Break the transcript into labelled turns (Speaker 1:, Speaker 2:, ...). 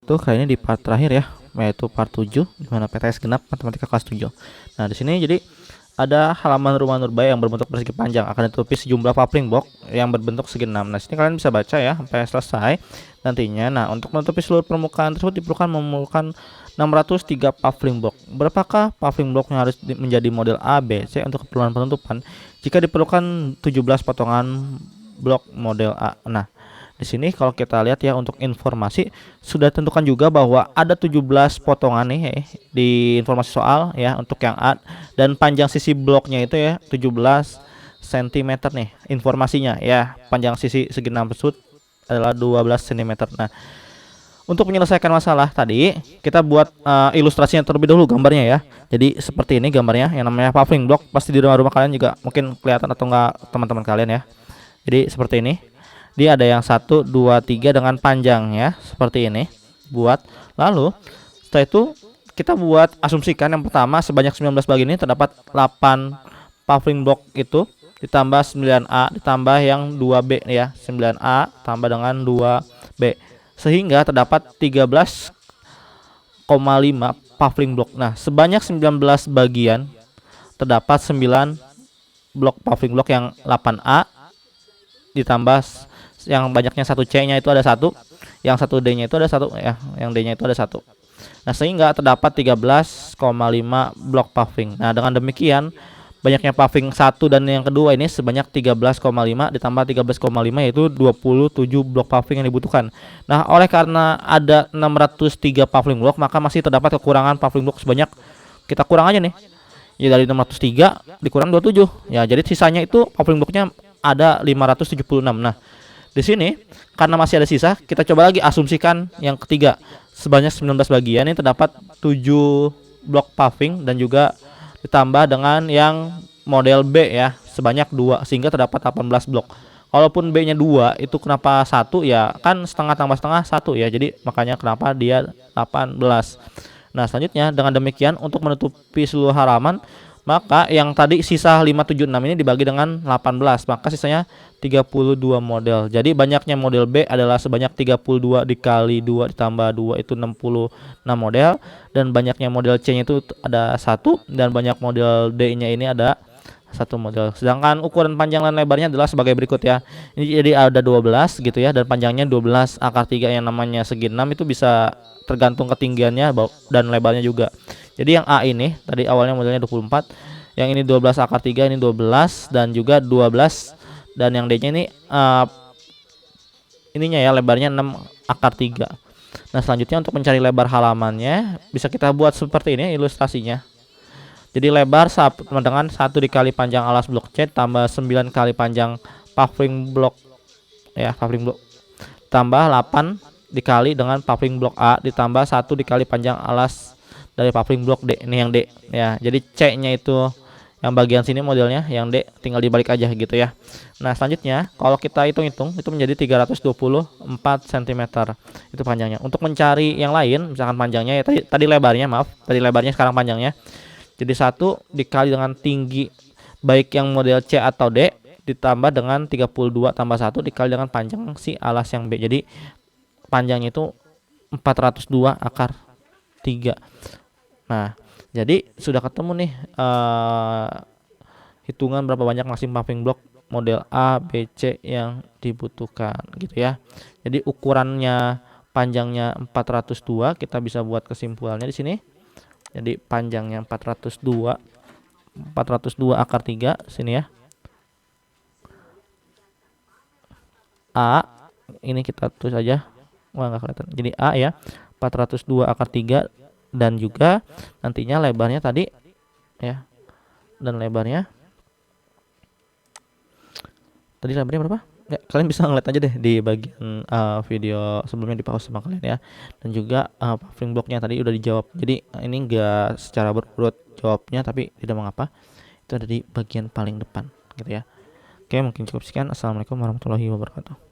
Speaker 1: Itu kali ini di part terakhir ya, yaitu part 7 di mana PTS genap matematika kelas 7. Nah, di sini jadi ada halaman rumah Nurbaya yang berbentuk persegi panjang akan ditutupi sejumlah papling box yang berbentuk segi 6. Nah, sini kalian bisa baca ya sampai selesai nantinya. Nah, untuk menutupi seluruh permukaan tersebut diperlukan memerlukan 603 papling box. Berapakah papling box yang harus menjadi model A, B, C untuk keperluan penutupan jika diperlukan 17 potongan blok model A? Nah, di sini kalau kita lihat ya, untuk informasi sudah tentukan juga bahwa ada 17 potongan nih di informasi soal ya untuk yang A, dan panjang sisi bloknya itu ya 17 cm nih informasinya ya. Panjang sisi segi 6 tersebut adalah 12 cm. Nah, untuk menyelesaikan masalah tadi kita buat ilustrasinya terlebih dahulu, gambarnya ya. Jadi seperti ini gambarnya yang namanya paving block, pasti di rumah-rumah kalian juga mungkin kelihatan atau enggak teman-teman kalian ya. Jadi seperti ini. Dia ada yang 1, 2, 3 dengan panjangnya seperti ini buat. Lalu setelah itu kita buat asumsikan yang pertama sebanyak 19 bagian ini terdapat 8 paving block itu ditambah 9A ditambah yang 2B ya, 9A tambah dengan 2B sehingga terdapat 13,5 paving block. Nah, sebanyak 19 bagian terdapat 9 blok paving block yang 8A ditambah yang banyaknya 1C-nya itu ada 1, yang 1D-nya itu ada 1 ya, yang D-nya itu ada 1. Nah, sehingga terdapat 13,5 blok paving. Nah, dengan demikian banyaknya paving 1 dan yang kedua ini sebanyak 13,5 ditambah 13,5 yaitu 27 blok paving yang dibutuhkan. Nah, oleh karena ada 603 paving blok, maka masih terdapat kekurangan paving blok sebanyak, kita kurang aja nih. Ya, dari 603 dikurang 27. Ya, jadi sisanya itu paving bloknya ada 576. Nah, di sini karena masih ada sisa, kita coba lagi asumsikan yang ketiga. Sebanyak 19 bagian ini terdapat 7 blok paving dan juga ditambah dengan yang model B ya, sebanyak 2 sehingga terdapat 18 blok. Kalaupun B-nya 2 itu kenapa 1 ya? Kan setengah tambah setengah 1 ya. Jadi makanya kenapa dia 18. Nah, selanjutnya dengan demikian untuk menutupi seluruh halaman, maka yang tadi sisa 576 ini dibagi dengan 18, maka sisanya 32 model. Jadi banyaknya model B adalah sebanyak 32 dikali 2 ditambah 2 itu 66 model, dan banyaknya model C-nya itu ada 1 dan banyak model D-nya ini ada 1 model. Sedangkan ukuran panjang dan lebarnya adalah sebagai berikut ya. Ini jadi ada 12 gitu ya, dan panjangnya 12 akar 3 yang namanya segi 6 itu bisa tergantung ketinggiannya dan lebarnya juga. Jadi yang A ini tadi awalnya modelnya 24, yang ini 12 akar 3, ini 12 dan juga 12, dan yang D-nya ini ininya ya lebarnya 6 akar 3. Nah, selanjutnya untuk mencari lebar halamannya bisa kita buat seperti ini ilustrasinya. Jadi lebar sama dengan 1 dikali panjang alas blok C tambah 9 kali panjang paving block ya, paving block tambah 8 dikali dengan paving block A ditambah 1 dikali panjang alas dari paving block D. Ini yang D ya. Jadi C-nya itu yang bagian sini modelnya, yang D tinggal dibalik aja gitu ya. Nah, selanjutnya kalau kita hitung-hitung itu menjadi 324 cm itu panjangnya. Untuk mencari yang lain misalkan panjangnya ya, tadi lebarnya, maaf, tadi lebarnya sekarang panjangnya. Jadi 1 dikali dengan tinggi baik yang model C atau D ditambah dengan 32 tambah 1 dikali dengan panjang si alas yang B. Jadi panjangnya itu 402 akar 3. Nah, jadi sudah ketemu nih hitungan berapa banyak maximum paving block model A, B, C yang dibutuhkan gitu ya. Jadi ukurannya panjangnya 402, kita bisa buat kesimpulannya di sini. Jadi panjangnya 402 akar 3 sini ya. A ini kita tulis aja. Wah, nggak kelihatan. Jadi A ya, 402 akar 3, dan juga nantinya lebarnya tadi ya, dan lebarnya tadi lebarnya berapa ya, kalian bisa ngeliat aja deh di bagian video sebelumnya di pause sama kalian ya. Dan juga paving blocknya tadi udah dijawab, jadi ini enggak secara berurut jawabnya tapi tidak mengapa, itu ada di bagian paling depan gitu ya. Oke, mungkin cukup sekian. Assalamualaikum warahmatullahi wabarakatuh.